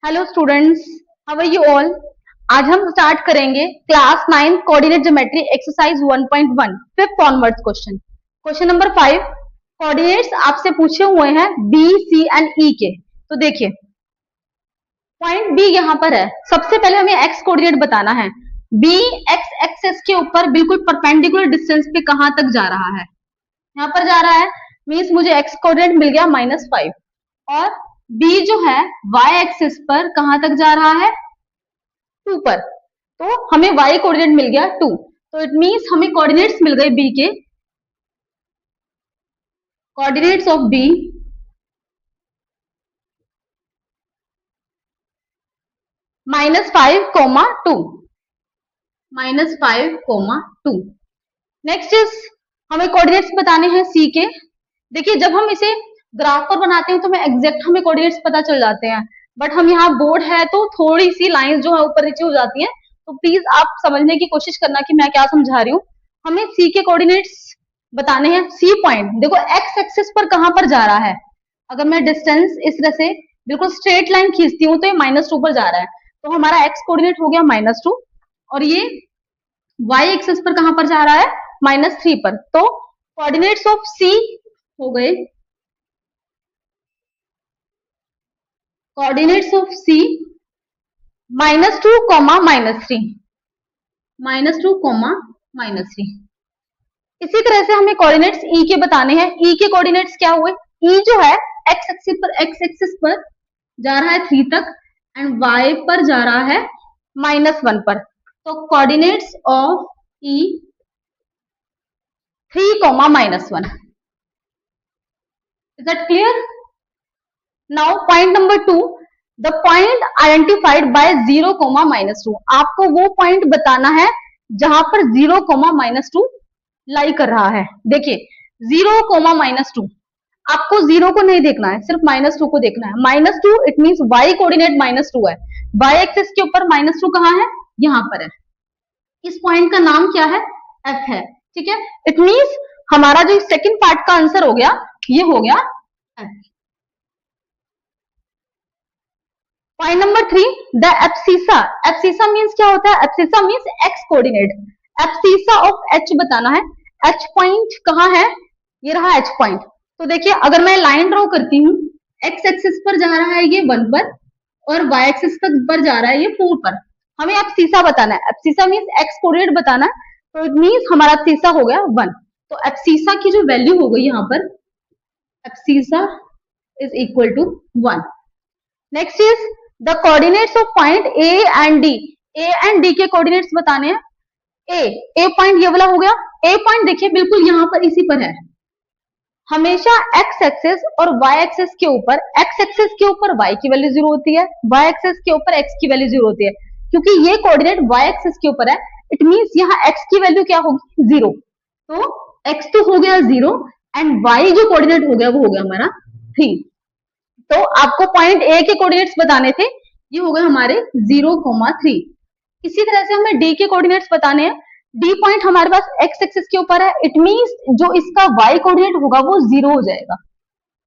Hello students, how are you all. आज हम start करेंगे class 9 coordinate geometry exercise 1.1 fifth onwards question. Question number 5 coordinates आपसे पूछे हुए हैं बी सी एंड ई के। तो देखिए पॉइंट बी यहाँ पर है। सबसे पहले हमें एक्स कोऑर्डिनेट बताना है। बी एक्स एक्सेस के ऊपर बिल्कुल परपेंडिकुलर डिस्टेंस पे कहां तक जा रहा है। यहाँ पर जा रहा है, मीन्स मुझे एक्स कोऑर्डिनेट मिल गया -5 और बी जो है वाई एक्सिस पर कहां तक जा रहा है 2 पर। तो हमें वाई कोऑर्डिनेट मिल गया 2। तो इट मींस हमें कोऑर्डिनेट्स मिल गए बी के। Coordinates of B -5, 2 -5, 2। Next is हमें कोऑर्डिनेट्स बताने हैं सी के। देखिए जब हम इसे ग्राफ पर बनाते हैं तो हमें एग्जैक्ट हमें कोऑर्डिनेट्स पता चल जाते हैं, बट हम यहाँ बोर्ड है तो थोड़ी सी लाइन जो है ऊपर नीचे हो जाती है। तो प्लीज आप समझने की कोशिश करना कि मैं क्या समझा रही हूँ। हमें सी के कोऑर्डिनेट्स बताने हैं। सी पॉइंट देखो एक्स एक्सिस पर कहां पर जा रहा है। अगर मैं डिस्टेंस इस तरह से बिल्कुल स्ट्रेट लाइन खींचती हूँ तो ये -2 पर जा रहा है। तो हमारा एक्स कोऑर्डिनेट हो गया -2 और ये वाई एक्सिस पर कहां पर जा रहा है -3 पर। तो कोऑर्डिनेट्स ऑफ सी हो गए, कोऑर्डिनेट्स ऑफ सी -2, -3, -2, -3। इसी तरह से हमें कोऑर्डिनेट्स ई के बताने हैं। ई के कोऑर्डिनेट्स क्या हुए, ई जो है एक्स एक्सिस पर जा रहा है 3 तक एंड वाई पर जा रहा है -1 पर। तो coordinates of E 3, -1। Is that clear? Now point number 2, the point identified by 0, -2। आपको वो पॉइंट बताना है जहां पर 0, -2 लाई कर रहा है। देखिए 0, -2 आपको 0 को नहीं देखना है, सिर्फ -2 को देखना है। -2 इट मींस y कोऑर्डिनेट -2 है। y एक्सिस के ऊपर -2 कहां है, यहां पर है। इस पॉइंट का नाम क्या है, f है। ठीक है, इट मींस हमारा जो सेकंड पार्ट का आंसर हो गया, ये हो गया f। Point number 3, the abscissa. Abscissa means क्या होता है, abscissa means x coordinate. Abscissa of H बताना है। एच पॉइंट कहां है, ये रहा एच पॉइंट। तो देखिए अगर मैं लाइन ड्रॉ करती हूँ, एक्स एक्सिस पर जा रहा है ये 1 पर और वाई एक्सिस पर जा रहा है ये 4 पर। हमें एब्सिसा बताना है। एब्सिसा मींस एक्स कोऑर्डिनेट बताना है। तो इट मींस हमारा एब्सिसा हो गया 1। तो एब्सिसा की जो वैल्यू हो गई यहाँ पर, abscissa is equal to 1। Next is the coordinates of point A and D. A and D के कोऑर्डिनेट्स बताने हैं। ए पॉइंट ये वाला हो गया। ए पॉइंट देखिए बिल्कुल यहाँ पर इसी पर है। हमेशा एक्स एक्सिस और वाई एक्सिस के ऊपर, एक्स एक्सिस के ऊपर वाई की वैल्यू 0 होती है, वाई एक्सिस के ऊपर एक्स की वैल्यू 0 होती है। क्योंकि ये कोऑर्डिनेट वाई एक्सिस के ऊपर है, इट मींस यहाँ एक्स की वैल्यू क्या होगी 0। तो एक्स तो हो गया 0 एंड वाई जो कोऑर्डिनेट हो गया वो हो गया हमारा 3। तो आपको पॉइंट ए के कोऑर्डिनेट्स बताने थे, ये हो गए हमारे 0, 3। इसी तरह से हमें डी के कोऑर्डिनेट्स बताने हैं। डी पॉइंट हमारे पास एक्स एक्सिस के ऊपर है, इट मींस जो इसका वाई कोऑर्डिनेट होगा वो 0 हो जाएगा।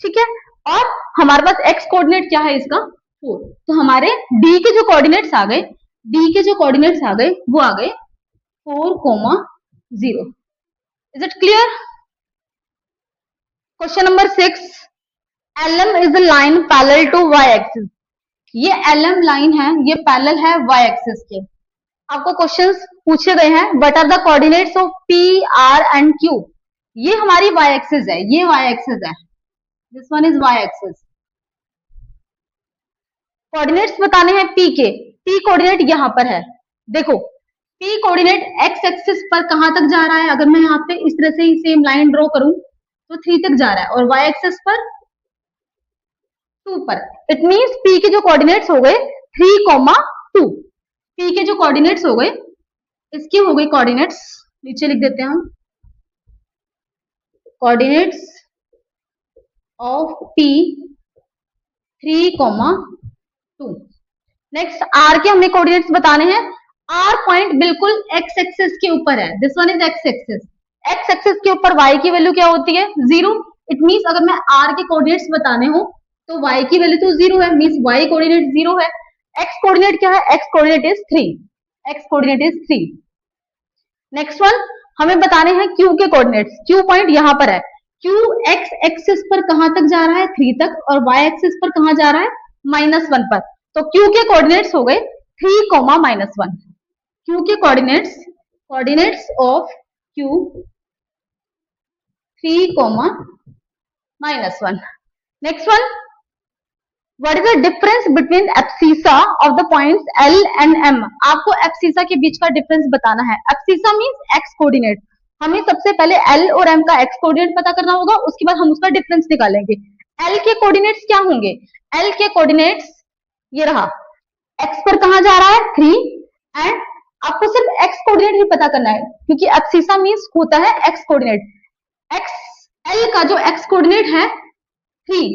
ठीक है, और हमारे पास एक्स कोऑर्डिनेट क्या है इसका 4। तो हमारे डी के जो कोऑर्डिनेट्स आ गए, डी के जो कोऑर्डिनेट्स आ गए वो आ गए 4, 0। Is it clear? Question number 6, LM is a line parallel to y axis। ये LM लाइन है, ये पैरेलल है y एक्सिस के। आपको क्वेश्चंस पूछे गए हैं, what are the coordinates of P, R and Q। ये हमारी y एक्सिस है, ये y एक्सिस है, this one is y axis. Coordinates बताने हैं P के। P कोऑर्डिनेट यहाँ पर है। देखो P कोऑर्डिनेट x एक्सिस पर कहां तक जा रहा है, अगर मैं यहाँ पे इस तरह से ही सेम लाइन ड्रॉ करूं तो 3 तक जा रहा है और y एक्सिस पर 2 पर। इट मींस P के जो कोऑर्डिनेट्स हो गए 3, 2। P के जो कोऑर्डिनेट्स हो गए, इसके हो गए कोऑर्डिनेट्स, नीचे लिख देते हैं हम, coordinates of P 3, 2। Next R के हमें कोऑर्डिनेट्स बताने हैं। R पॉइंट बिल्कुल x एक्सिस के ऊपर है, this one is x axis. x axis के ऊपर y की वैल्यू क्या होती है 0। इट मींस अगर मैं R के कोऑर्डिनेट्स बताने हो तो y की वैल्यू तो 0 है, मींस y कोऑर्डिनेट 0 है। एक्स कोऑर्डिनेट क्या है? X coordinate is 3, x coordinate is 3। Next one, हमें बताने हैं क्यू के कोऑर्डिनेट्स। क्यू पॉइंट यहां पर है। क्यू एक्स एक्सिस पर कहां तक जा रहा है? 3 तक, और वाई एक्सिस पर कहां जा रहा है? -1 पर। तो क्यू के कोऑर्डिनेट्स हो गए 3, -1। क्यू के coordinates of Q 3, -1। Next one, what is the difference between abscissa of the points L and M? आपको एब्सिसा के बीच का डिफरेंस बताना है। Abscissa means x coordinate. हमें सबसे पहले L और M का एक्स कोऑर्डिनेट पता करना होगा, उसके बाद हम उसका डिफरेंस निकालेंगे। L के कोऑर्डिनेट्स क्या होंगे? L के कोऑर्डिनेट्स ये रहा, x पर कहां जा रहा है? 3, एंड आपको सिर्फ x कोऑर्डिनेट ही पता करना है, क्योंकि एब्सिसा मींस होता है x कोऑर्डिनेट। x L का जो x कोऑर्डिनेट है 3,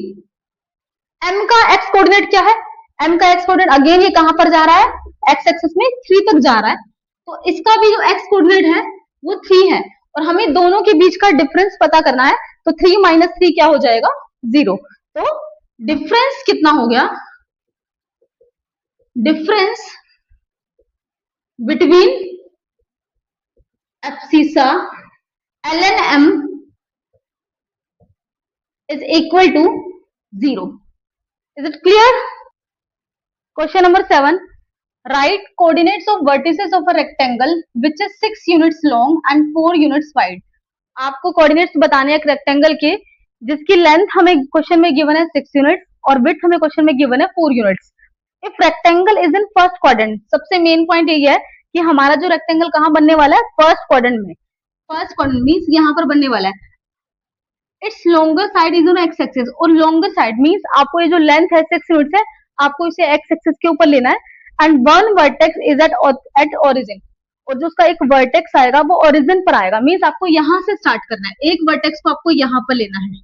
m का x कोऑर्डिनेट क्या है? m का x कोऑर्डिनेट अगेन ये कहां पर जा रहा है? x एक्सिस में 3 तक जा रहा है, तो इसका भी जो x कोऑर्डिनेट है वो 3 है, और हमें दोनों के बीच का डिफरेंस पता करना है। तो 3 - 3 क्या हो जाएगा? 0। तो डिफरेंस कितना हो गया? Difference between abscissa L and M is equal to 0. Is it clear? Question number 7. Write coordinates of vertices of a rectangle which is 6 units long and 4 units wide. आपको कोऑर्डिनेट्स बताने हैं एक रेक्टेंगल के जिसकी length हमें question में given है 6 units और विड्थ हमें क्वेश्चन में गिवन है 4 units. If rectangle is in first quadrant, सबसे मेन पॉइंट यही है कि हमारा जो रेक्टेंगल कहां बनने वाला है? फर्स्ट क्वाड्रेंट में। फर्स्ट क्वाड्रेंट मींस यहां पर बनने वाला है। It's longer side is on x axis, और लॉन्गर साइड मींस आपको ये जो लेंथ है 6 यूनिट्स है, आपको इसे एक्स एक्सिस के ऊपर लेना है। And one vertex is at origin, और जो उसका एक वर्टेक्स आएगा वो ओरिजिन पर आएगा, मींस आपको यहां से स्टार्ट करना है। एक वर्टेक्स को आपको यहां पर लेना है।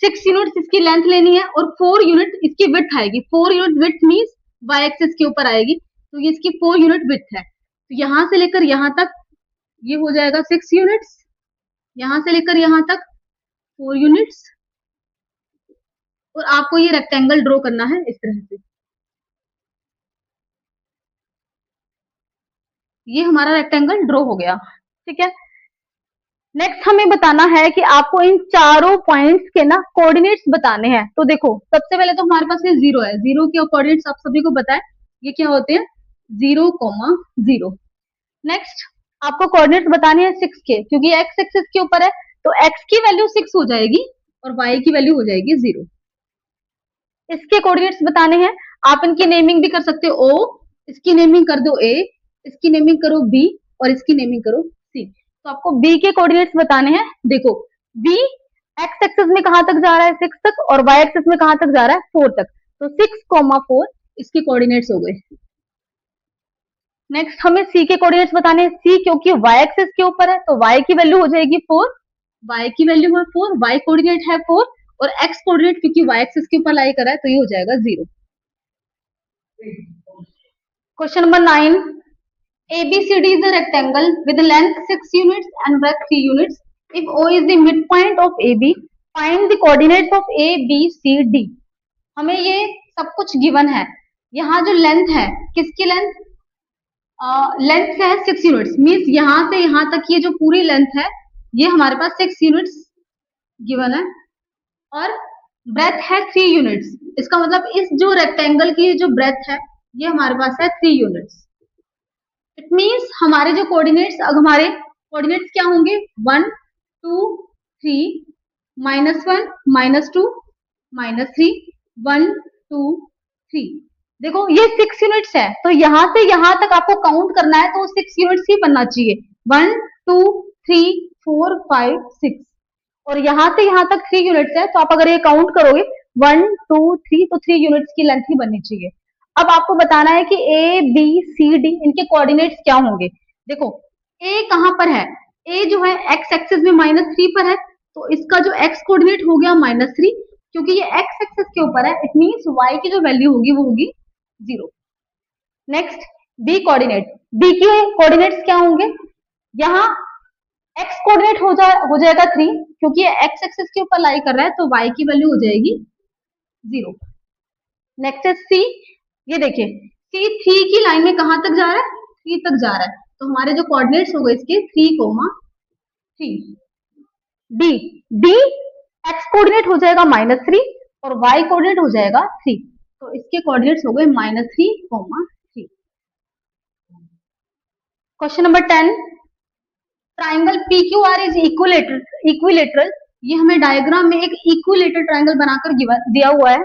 6 यूनिट्स इसकी लेंथ लेनी है और 4 यूनिट इसकी विड्थ आएगी। 4 unit width means Y axis के ऊपर आएगी, तो ये इसकी 4 यूनिट विड्थ है। तो यहां से लेकर यहां तक ये हो जाएगा 6 यूनिट्स, यहां से लेकर यहां तक 4 यूनिट्स, और आपको ये रेक्टेंगल ड्रॉ करना है इस तरह से। ये हमारा रेक्टेंगल ड्रॉ हो गया, ठीक है। नेक्स्ट हमें बताना है कि आपको इन चारों पॉइंट्स के ना कोऑर्डिनेट्स बताने हैं। तो देखो सबसे पहले तो हमारे पास ये 0 है। 0 के कोऑर्डिनेट्स आप सभी को पता है, ये क्या होते हैं? 0, 0। नेक्स्ट आपको कोऑर्डिनेट्स बताने हैं 6 के, क्योंकि एक्स एक्सिस के ऊपर है, तो x की वैल्यू 6 हो जाएगी और y की वैल्यू हो जाएगी 0। इसके कोऑर्डिनेट्स बताने हैं। आप इनकी नेमिंग भी कर सकते हो। O, इसकी नेमिंग कर दो A, इसकी नेमिंग करो B, और इसकी नेमिंग करो C। तो आपको B के कोऑर्डिनेट्स बताने हैं। देखो B x एक्सिस में कहां तक जा रहा है? 6 तक, और y एक्सिस में कहां तक जा रहा है? 4 तक। तो 6, 4 इसके कोऑर्डिनेट्स हो गए। नेक्स्ट हमें C के कोऑर्डिनेट्स बताने हैं। C क्योंकि y एक्सिस के ऊपर है, तो y की वैल्यू हो जाएगी 4, y की वैल्यू है 4, y कोऑर्डिनेट है 4, और x कोऑर्डिनेट क्योंकि y एक्सिस के ऊपर लाई कर रहा है, तो ये हो जाएगा 0। Question number 9. ABCD is a rectangle with length 6 units and breadth 3 units. If O is the midpoint of AB, find the coordinates of A, B, C, D. हमें ये सब कुछ गिवन है। यहाँ जो लेंथ है, किसकी लेंथ? लेंथ है 6 यूनिट्स, मीन्स यहाँ से यहाँ तक ये जो पूरी लेंथ है ये हमारे पास 6 यूनिट्स गिवन है, और ब्रेथ है 3 यूनिट्स। इसका मतलब इस जो रेक्टेंगल की जो ब्रेथ है ये हमारे पास है 3 यूनिट्स। इट मीन्स हमारे जो कोऑर्डिनेट्स, अब हमारे कोऑर्डिनेट्स क्या होंगे? 1, 2, 3, -1, -2, -3, 1, 2, 3। देखो ये 6 यूनिट्स है, तो यहां से यहां तक आपको काउंट करना है, तो 6 यूनिट्स ही बनना चाहिए। 1, 2, 3, 4, 5, 6, और यहां से यहां तक 3 यूनिट्स है, तो आप अगर ये काउंट करोगे 1, 2, 3, तो 3 यूनिट्स की लेंथ ही बननी चाहिए। अब आपको बताना है कि A, B, C, D इनके कोऑर्डिनेट्स क्या होंगे। देखो A कहां पर है? A जो है x एक्सिस में -3 पर है, तो इसका जो x कोऑर्डिनेट हो गया -3, क्योंकि ये x एक्सिस के ऊपर है। इट मींस y की जो वैल्यू होगी वो होगी 0। नेक्स्ट B कोऑर्डिनेट, B के कोऑर्डिनेट्स क्या होंगे? यहाँ x कोऑर्डिनेट हो जाएगा 3, क्योंकि ये x एक्सिस के ऊपर लाई कर रहा है, तो y की वैल्यू हो जाएगी 0। नेक्स्ट है C, ये देखिए सी 3 की लाइन में कहां तक जा रहा है, 3 तक जा रहा है, तो हमारे जो कोऑर्डिनेट्स हो गए इसके 3,3। डी डी एक्स कोऑर्डिनेट हो जाएगा -3 और वाई कोऑर्डिनेट हो जाएगा 3, तो इसके कोऑर्डिनेट्स हो गए -3,3। Question number 10, triangle P Q R is equilateral. ये हमें डायग्राम में एक इक्विलेटरल ट्राइंगल बनाकर दिया हुआ है।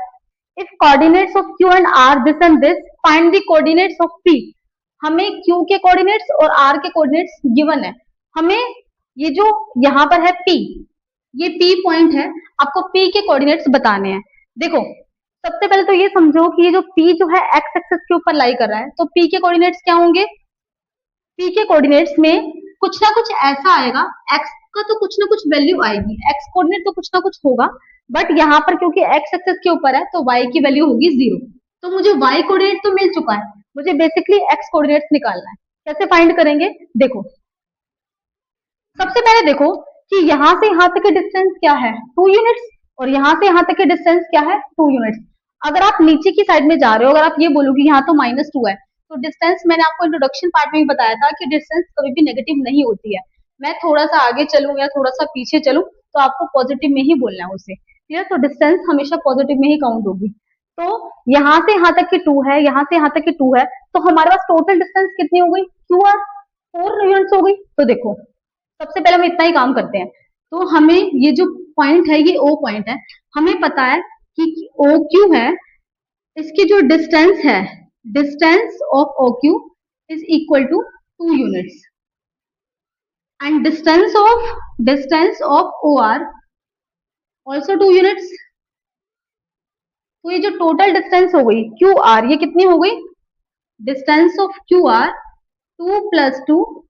If coordinates of Q and R this and this, find the coordinates of P. हमें क्यू के कोऑर्डिनेट्स और आर के कोऑर्डिनेट्स गिवन है। हमें ये जो यहाँ पर है पी, ये पी पॉइंट है, आपको पी के कोऑर्डिनेट्स बताने हैं। देखो सबसे पहले तो ये समझो कि ये जो पी जो है एक्स एक्सिस के ऊपर लाई कर रहा है, तो पी के कोऑर्डिनेट्स क्या होंगे, पी के कोऑर्डिनेट्स में कुछ ना कुछ ऐसा आएगा, एक्स का तो कुछ ना कुछ वैल्यू आएगी, एक्स कोऑर्डिनेट तो कुछ ना कुछ होगा, बट यहाँ पर क्योंकि एक्स एक्सिस के ऊपर है तो वाई की वैल्यू होगी 0। तो मुझे वाई कोऑर्डिनेट तो मिल चुका है, मुझे बेसिकली एक्स कोऑर्डिनेट्स निकालना है। कैसे फाइंड करेंगे, देखो सबसे पहले देखो कि यहाँ से यहाँ तक की डिस्टेंस क्या है 2 यूनिट्स, और यहाँ से यहाँ तक की डिस्टेंस क्या है 2 यूनिट्स। अगर आप नीचे की साइड में जा रहे हो, अगर आप ये बोलोगे यहाँ तो -2 है, तो डिस्टेंस मैंने आपको इंट्रोडक्शन पार्ट में ही बताया था कि डिस्टेंस कभी भी नेगेटिव नहीं होती है। मैं थोड़ा सा आगे चलूं या थोड़ा सा पीछे चलूं तो आपको पॉजिटिव में ही बोलना है उसे, क्लियर। तो डिस्टेंस हमेशा पॉजिटिव में ही काउंट होगी। तो यहाँ से यहाँ तक की 2 है, यहाँ से यहाँ तक की 2 है, तो हमारे पास टोटल डिस्टेंस कितनी हो गई, क्यू आर 4 यूनिट्स हो गई। तो देखो सबसे पहले हम इतना ही काम करते हैं। तो हमें ये जो पॉइंट है ये ओ पॉइंट है, हमें पता है कि ओ क्यू है, इसकी जो डिस्टेंस है, distance of O Q is equal to 2 units and distance of O R also 2 units. तो ये जो टोटल डिस्टेंस हो गई क्यू आर, ये कितनी हो गई, distance of Q R 2 + 2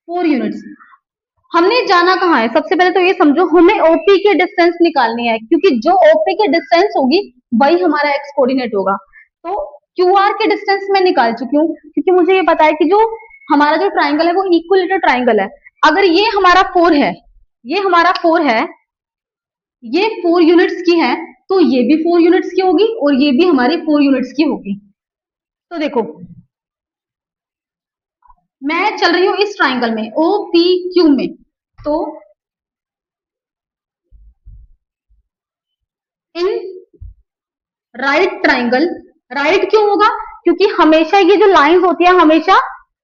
4 units. हमने जाना कहाँ है, सबसे पहले तो ये समझो हमें ओपी के डिस्टेंस निकालनी है, क्योंकि जो ओपी के डिस्टेंस होगी वही हमारा एक्स कोऑर्डिनेट होगा। तो क्यू आर के डिस्टेंस मैं निकाल चुकी हूँ, क्योंकि मुझे ये पता है कि जो हमारा जो ट्राइंगल है वो इक्विलेटरल ट्राइंगल है। अगर ये हमारा 4 है, ये हमारा 4 है, ये 4 यूनिट्स की है, तो ये भी 4 यूनिट्स की होगी और ये भी हमारी 4 यूनिट्स की होगी। तो देखो मैं चल रही हूँ इस ट्राइंगल में ओ पी क्यू में, तो इन राइट ट्राइंगल, राइट क्यों होगा, क्योंकि हमेशा ये जो लाइंस होती है हमेशा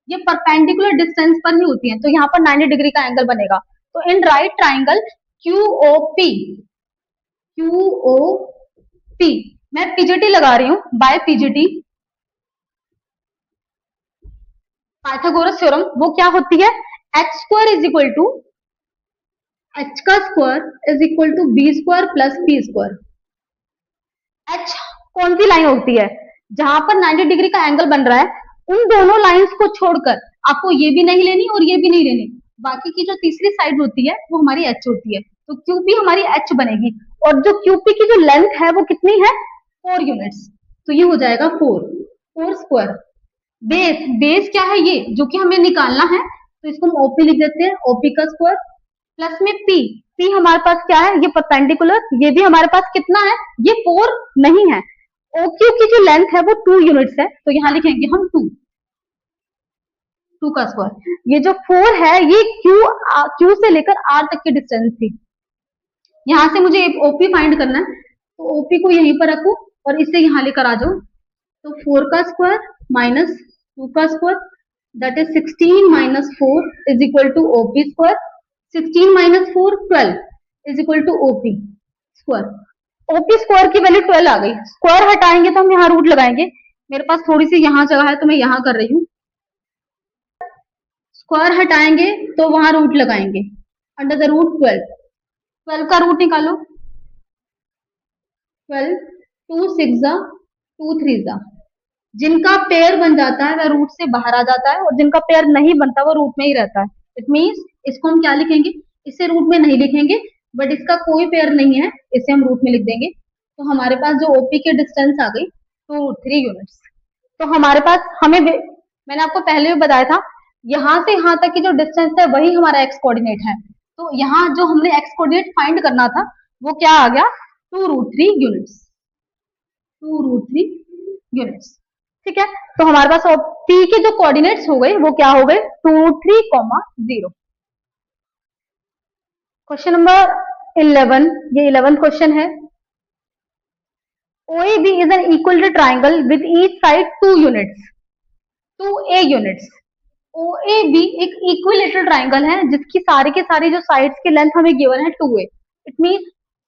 ये परपेंडिकुलर डिस्टेंस पर ही होती है, तो यहाँ पर 90 डिग्री का एंगल बनेगा। तो in right triangle QOP, QOP मैं पीजीटी लगा रही हूँ, बाय पीजीटी पाइथागोरस थ्योरम, वो क्या होती है, h square is equal to h का square is equal to b square plus p square. h कौन सी लाइन होती है, जहां पर 90 डिग्री का एंगल बन रहा है, उन दोनों लाइंस को छोड़कर आपको ये भी नहीं लेनी और ये भी नहीं लेनी, बाकी की जो तीसरी साइड होती है वो हमारी h होती है, तो QP हमारी h बनेगी, और जो QP की जो लेंथ है वो कितनी है 4 यूनिट्स, तो ये हो जाएगा 4 स्क्वायर। बेस क्या है, ये जो कि हमें निकालना है, तो इसको हम ओपी लिख देते हैं, ओपी का स्क्वायर प्लस में पी हमारे पास क्या है, ये परपेंडिकुलर, ये भी हमारे पास कितना है, ये 4 नहीं है, ओक्यू की जो लेंथ है वो 2 यूनिट्स है, तो यहां लिखेंगे हम 2 का स्क्वायर। ये जो 4 है ये क्यू से लेकर आर तक की डिस्टेंस थी, यहां से मुझे ओपी फाइंड करना है, तो ओपी को यहीं पर रखो और इसे यहां लेकर आ जाओ, तो 4 का स्क्वायर माइनस 2 का square that is 16 minus 4 is equal to OP square, 16 minus 4 12 is equal to OP square. OP square की वैल्यू 12 आ गई, स्क्वायर हटाएंगे तो हम यहाँ रूट लगाएंगे, मेरे पास थोड़ी सी यहाँ जगह है तो मैं यहाँ कर रही हूँ, स्क्वायर हटाएंगे तो वहां रूट लगाएंगे, अंडर द रूट 12 का रूट निकालो, 12 2 6 2 3 जिनका पेयर बन जाता है वह रूट से बाहर आ जाता है, और जिनका पेयर नहीं बनता वो रूट में ही रहता है। इट मीन्स इसको हम क्या लिखेंगे, इसे रूट में नहीं लिखेंगे, बट इसका कोई पेयर नहीं है, इसे हम रूट में लिख देंगे, तो हमारे पास जो ओपी की डिस्टेंस आ गई 2√3 यूनिट्स। तो हमारे पास मैंने आपको पहले भी बताया था, यहाँ से यहाँ तक की जो डिस्टेंस है वही हमारा एक्स कोऑर्डिनेट है, तो यहाँ जो हमने एक्स कोऑर्डिनेट फाइंड करना था वो क्या आ गया 2√3 यूनिट्स। 2√3 यूनिट्स। ठीक है, तो हमारे पास P के जो कोऑर्डिनेट्स हो गए वो क्या हो गए 2√3, 0। क्वेश्चन नंबर 11, ये 11th क्वेश्चन है। OAB is an equilateral triangle with each side 2 units, 2A units। OAB एक इक्विलेटरल ट्राइंगल है जिसकी सारी के सारी जो साइड्स की लेंथ हमें गिवन है 2A। इट मीन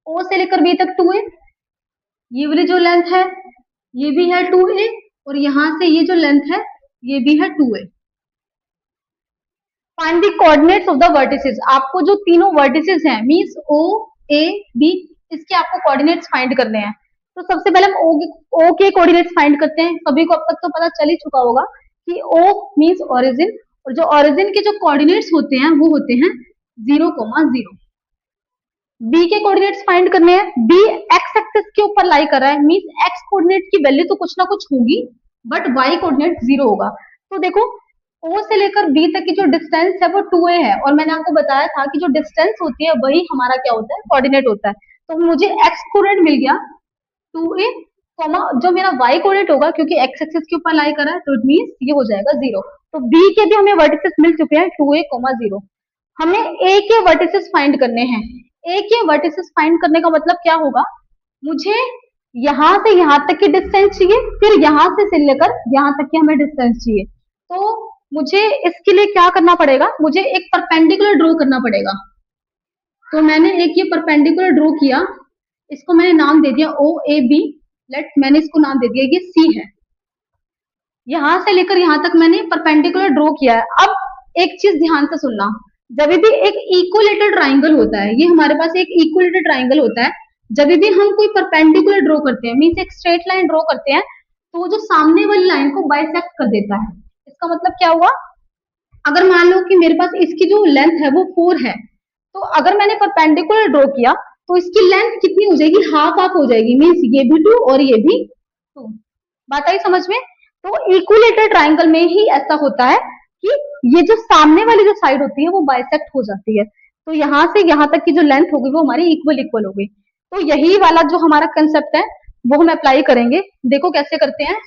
O से लेकर B तक 2A, ये वाली जो लेंथ है ये भी है 2A, और यहां से ये जो लेंथ है ये भी है 2A। Find the coordinates of the vertices. आपको जो तीनों वर्टिसेस हैं मींस O, A, B, इसके आपको कोऑर्डिनेट्स फाइंड करने हैं। तो सबसे पहले हम O के कोऑर्डिनेट्स फाइंड करते हैं। सभी को अब तक तो पता चल ही चुका होगा कि O मींस ओरिजिन, और जो ओरिजिन के जो कोऑर्डिनेट्स होते हैं वो होते हैं 0,0। B के कोऑर्डिनेट्स फाइंड करने हैं। B एक्स एक्सिस के ऊपर लाई कर रहा है, मींस एक्स कोऑर्डिनेट की वैल्यू तो कुछ ना कुछ होगी, बट Y कोऑर्डिनेट 0 होगा। तो देखो O से लेकर B तक की जो डिस्टेंस है वो 2A है, और मैंने आपको बताया था कि जो डिस्टेंस होती है वही हमारा क्या होता है कोऑर्डिनेट होता है। तो मुझे x कोऑर्डिनेट मिल गया 2A, जो मेरा y कोऑर्डिनेट होगा क्योंकि x एक्सिस के ऊपर लाई कर रहा है तो इट मींस ये हो जाएगा 0। तो B के भी हमें वर्टिसेस मिल चुके हैं 2A, 0। हमें A के वर्टिसेस फाइंड करने हैं। A के वर्टिसेस फाइंड करने का मतलब क्या होगा, मुझे यहां से यहां तक की डिस्टेंस चाहिए, फिर यहां से लेकर यहां तक की हमें डिस्टेंस चाहिए। तो मुझे इसके लिए क्या करना पड़ेगा, मुझे एक परपेंडिकुलर ड्रॉ करना पड़ेगा। तो मैंने एक ये परपेंडिकुलर ड्रॉ किया, इसको मैंने नाम दे दिया OAB। मैंने इसको नाम दे दिया ये C है। यहां से लेकर यहां तक मैंने परपेंडिकुलर ड्रॉ किया है। अब एक चीज ध्यान से सुनना, जब भी एक इक्विलेटरल ट्राइंगल होता है, ये हमारे पास एक इक्विलेटरल ट्राइंगल होता है, जब भी हम कोई परपेंडिकुलर ड्रॉ करते हैं मींस एक स्ट्रेट लाइन ड्रॉ करते हैं, तो वो जो सामने वाली लाइन को बाइसेक्ट कर देता है। इसका मतलब क्या हुआ, अगर मान लो कि मेरे पास इसकी जो लेंथ है वो 4 है, तो अगर मैंने परपेंडिकुलर ड्रॉ किया तो इसकी लेंथ कितनी हो जाएगी, हाफ हाफ हो जाएगी, मींस ये भी 2 और ये भी 2। बात आई समझ में। तो इक्विलेटरल ट्राइंगल में ही ऐसा होता है कि ये जो सामने वाली जो साइड होती है वो बाइसेक्ट हो जाती है, तो यहां से यहां तक की जो लेंथ होगी वो हमारी इक्वल इक्वल हो गई। तो यही वाला जो हमारा कंसेप्ट है वो हम अप्लाई करेंगे। देखो कैसे करते हैं।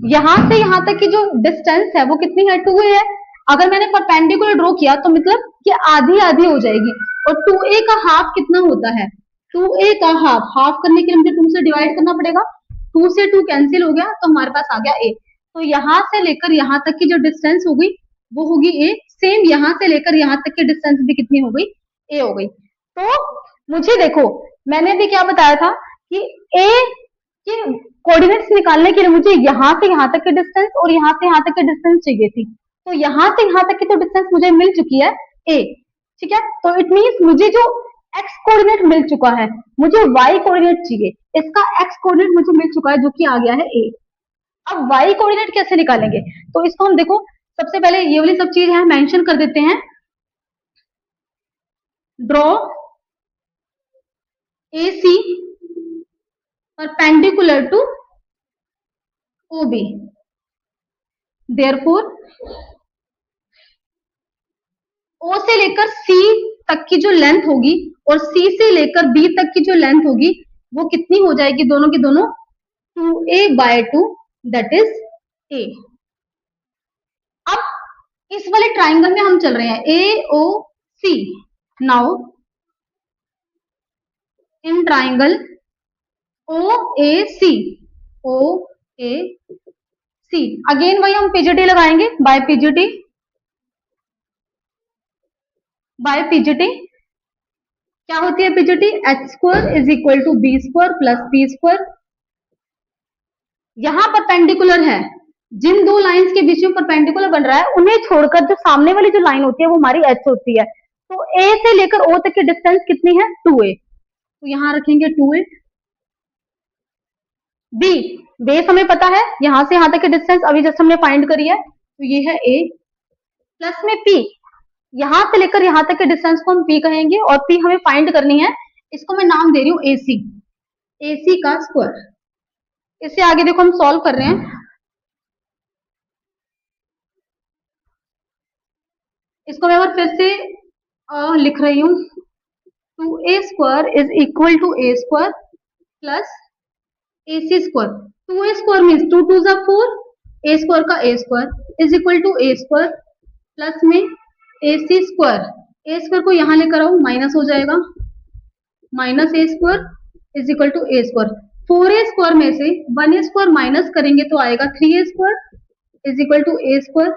यहां से यहां तक की जो डिस्टेंस है वो कितनी है 2A है। अगर मैंने परपेंडिकुलर ड्रॉ किया तो मतलब कि आधी आधी हो जाएगी, और 2A का हाफ कितना होता है, 2A का हाफ, हाफ करने के लिए मुझे 2 से डिवाइड करना पड़ेगा, 2 से 2 कैंसिल हो गया तो हमारे पास आ गया A। तो यहां से लेकर यहां तक की जो डिस्टेंस होगी वो होगी A। सेम यहां से लेकर यहां तक की डिस्टेंस भी कितनी हो गई, A हो गई। तो मुझे देखो मैंने भी क्या बताया था कि A के कोऑर्डिनेट्स निकालने के लिए मुझे यहां से यहां तक की डिस्टेंस और यहां से यहां तक की डिस्टेंस चाहिए थी। तो यहां से यहां तक की तो डिस्टेंस मुझे मिल चुकी है A। ठीक है, तो इट मींस मुझे जो x कोऑर्डिनेट मिल चुका है, मुझे y कोऑर्डिनेट चाहिए, इसका x कोऑर्डिनेट मुझे मिल चुका है जो कि आ गया है A। अब y कोऑर्डिनेट कैसे निकालेंगे, तो इसको हम देखो सबसे पहले ये वाली सब चीज है मेंशन कर देते हैं। Draw AC perpendicular to OB, therefore O से लेकर C तक की जो लेंथ होगी और C से लेकर B तक की जो लेंथ होगी वो कितनी हो जाएगी, दोनों की दोनों 2A/2, दैट इज A। अब इस वाले ट्राइंगल में हम चल रहे हैं AOC। Now in triangle OAC, again वही हम PGT लगाएंगे, बाय PGT क्या होती है PGT, h² is equal to B² plus P²। यहां परपेंडिकुलर है, जिन दो लाइंस के बीच में परपेंडिकुलर बन रहा है उन्हें छोड़कर जो सामने वाली जो लाइन होती है वो हमारी h होती है। तो A से लेकर O तक की डिस्टेंस कितनी है 2A, तो यहां रखेंगे 2A। B बेस हमें पता है, यहां से यहां तक की डिस्टेंस अभी जस्ट हमने फाइंड करी है, तो ये है A। प्लस में P, यहां से लेकर यहां तक के डिस्टेंस को हम P कहेंगे, और P हमें फाइंड करनी है, इसको मैं नाम दे रही हूँ AC, AC का स्क्वायर। इससे आगे देखो हम सॉल्व कर रहे हैं, इसको मैं फिर से लिख रही हूँ, 2A² is equal to A² plus A C square. 2a² means 2 2 जा 4, ए स्क्वायर का A square is equal to A square plus में A C square. A square को यहाँ लेकर आओ, माइनस हो जाएगा, minus A square is equal to A square. 4a² में से 1a² माइनस करेंगे तो आएगा 3a² is equal to A square.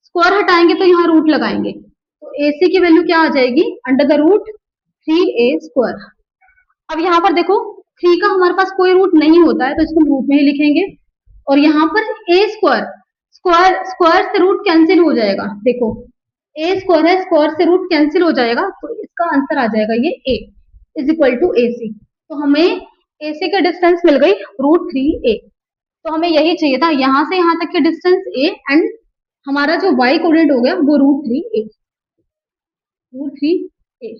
Square हटाएंगे तो यहाँ रूट लगाएंगे, तो ए सी की वैल्यू क्या आ जाएगी, अंडर द रूट 3a²। अब यहाँ पर देखो 3 का हमारे पास कोई रूट नहीं होता है तो इसको रूट में ही लिखेंगे, और यहाँ पर a स्क्वायर, स्क्वायर स्क्वायर से रूट कैंसिल हो जाएगा, देखो a स्क्वायर है, स्क्वायर से रूट कैंसिल हो जाएगा, तो इसका आंसर आ जाएगा ये a इज इक्वल टू ए सी। तो हमें ए सी की डिस्टेंस मिल गई रूट 3a। तो हमें यही चाहिए था, यहाँ से यहाँ तक की डिस्टेंस a एंड हमारा जो y कोऑर्डिनेट हो गया वो रूट 3a, रूट 3a।